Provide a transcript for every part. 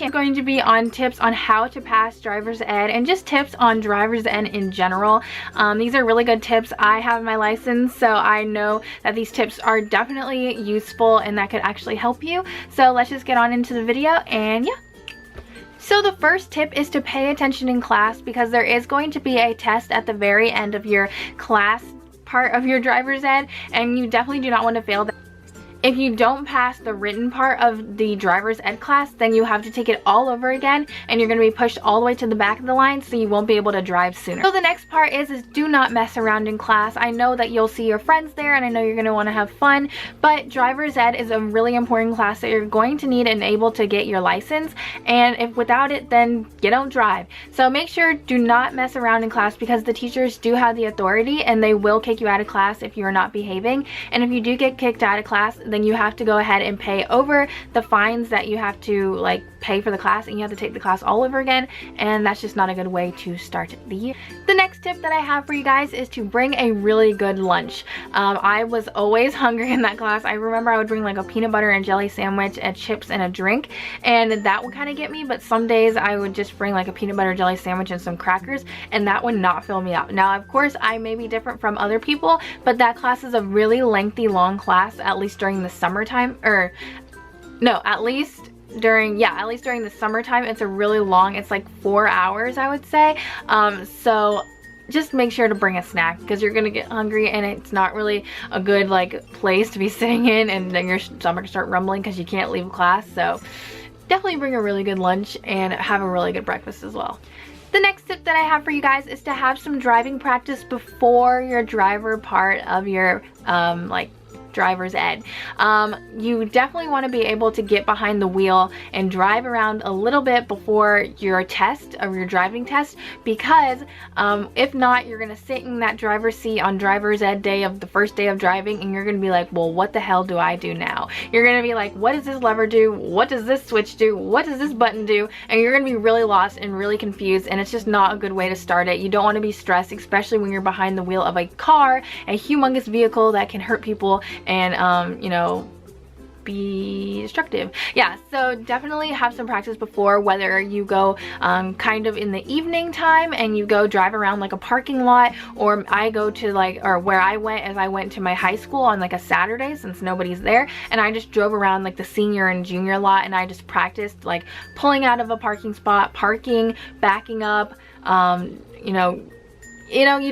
is going to be on tips on how to pass driver's ed and just tips on driver's ed in general. These are really good tips. I have my license, so I know that these tips are definitely useful and that could actually help you. So let's just get on into the video, and yeah. So the first tip is to pay attention in class, because there is going to be a test at the very end of your class part of your driver's ed, and you definitely do not want to fail that. If you don't pass the written part of the driver's ed class, then you have to take it all over again, and you're going to be pushed all the way to the back of the line, so you won't be able to drive sooner. So the next part is do not mess around in class. I know that you'll see your friends there, and I know you're going to want to have fun, but driver's ed is a really important class that you're going to need and able to get your license, and if without it, then you don't drive. So make sure do not mess around in class, because the teachers do have the authority, and they will kick you out of class if you're not behaving. And if you do get kicked out of class, then you have to go ahead and pay over the fines that you have to like pay for the class, and you have to take the class all over again, and that's just not a good way to start the year. The next tip that I have for you guys is to bring a really good lunch. I was always hungry in that class. I remember I would bring like a peanut butter and jelly sandwich and chips and a drink, and that would kind of get me, but some days I would just bring like a peanut butter jelly sandwich and some crackers, and that would not fill me up. Now of course I may be different from other people, but that class is a really lengthy long class, at least during the summertime, or no, at least during the summertime. It's a really long, it's like 4 hours I would say. So just make sure to bring a snack, because you're gonna get hungry, and it's not really a good like place to be sitting in, and then your stomach start rumbling because you can't leave class. So definitely bring a really good lunch and have a really good breakfast as well. The next tip that I have for you guys is to have some driving practice before your driver part of your like driver's ed. You definitely want to be able to get behind the wheel and drive around a little bit before your test, or your driving test, because if not, you're going to sit in that driver's seat on driver's ed day of the first day of driving, and you're going to be like, well, what the hell do I do now? You're going to be like, what does this lever do? What does this switch do? What does this button do? And you're going to be really lost and really confused, and it's just not a good way to start it. You don't want to be stressed, especially when you're behind the wheel of a car, a humongous vehicle that can hurt people and you know, be destructive. Yeah, so definitely have some practice before, whether you go kind of in the evening time and you go drive around like a parking lot, or I go to like, or where I went is I went to my high school on like a Saturday since nobody's there, and I just drove around like the senior and junior lot, and I just practiced like pulling out of a parking spot, parking, backing up, you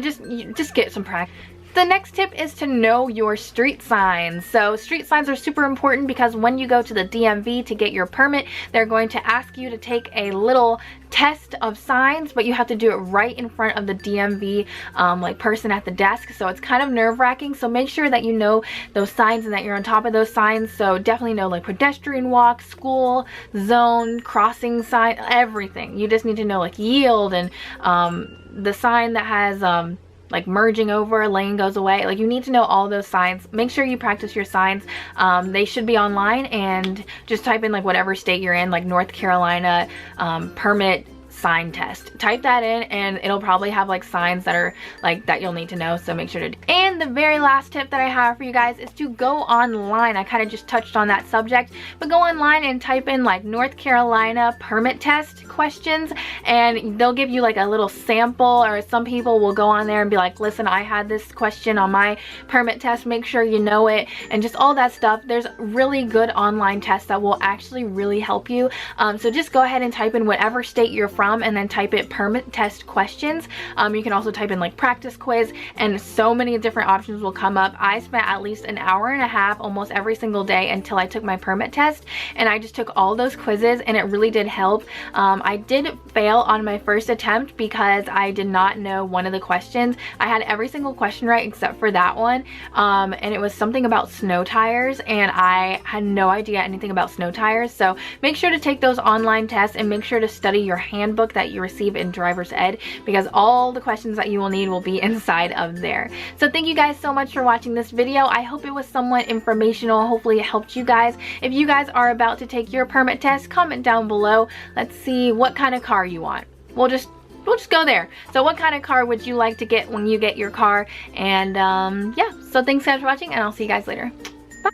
just get some practice. The next tip is to know your street signs. So street signs are super important, because when you go to the DMV to get your permit, they're going to ask you to take a little test of signs, but you have to do it right in front of the DMV like person at the desk. So it's kind of nerve-wracking. So make sure that you know those signs and that you're on top of those signs. So definitely know like pedestrian walk, school zone, crossing sign, everything. You just need to know like yield and the sign that has like merging over, lane goes away. Like, you need to know all those signs. Make sure you practice your signs. They should be online, and just type in like whatever state you're in, like North Carolina permit sign test. Type that in, and it'll probably have like signs that are like that you'll need to know, so make sure to do. And the very last tip that I have for you guys is to go online. I kind of just touched on that subject, but go online and type in like North Carolina permit test questions, and they'll give you like a little sample, or some people will go on there and be like, listen, I had this question on my permit test, make sure you know it, and just all that stuff. There's really good online tests that will actually really help you. So just go ahead and type in whatever state you're from, and then type it permit test questions. You can also type in like practice quiz, and so many different options will come up. I spent at least an hour and a half almost every single day until I took my permit test, and I just took all those quizzes, and it really did help. I did fail on my first attempt because I did not know one of the questions. I had every single question right except for that one, and it was something about snow tires, and I had no idea anything about snow tires. So make sure to take those online tests, and make sure to study your handbook that you receive in driver's ed, because all the questions that you will need will be inside of there. So thank you guys so much for watching this video. I hope it was somewhat informational. Hopefully it helped you guys. If you guys are about to take your permit test, comment down below. Let's see what kind of car you want. We'll just go there. So what kind of car would you like to get when you get your car? And yeah, so thanks guys for watching, and I'll see you guys later. Bye.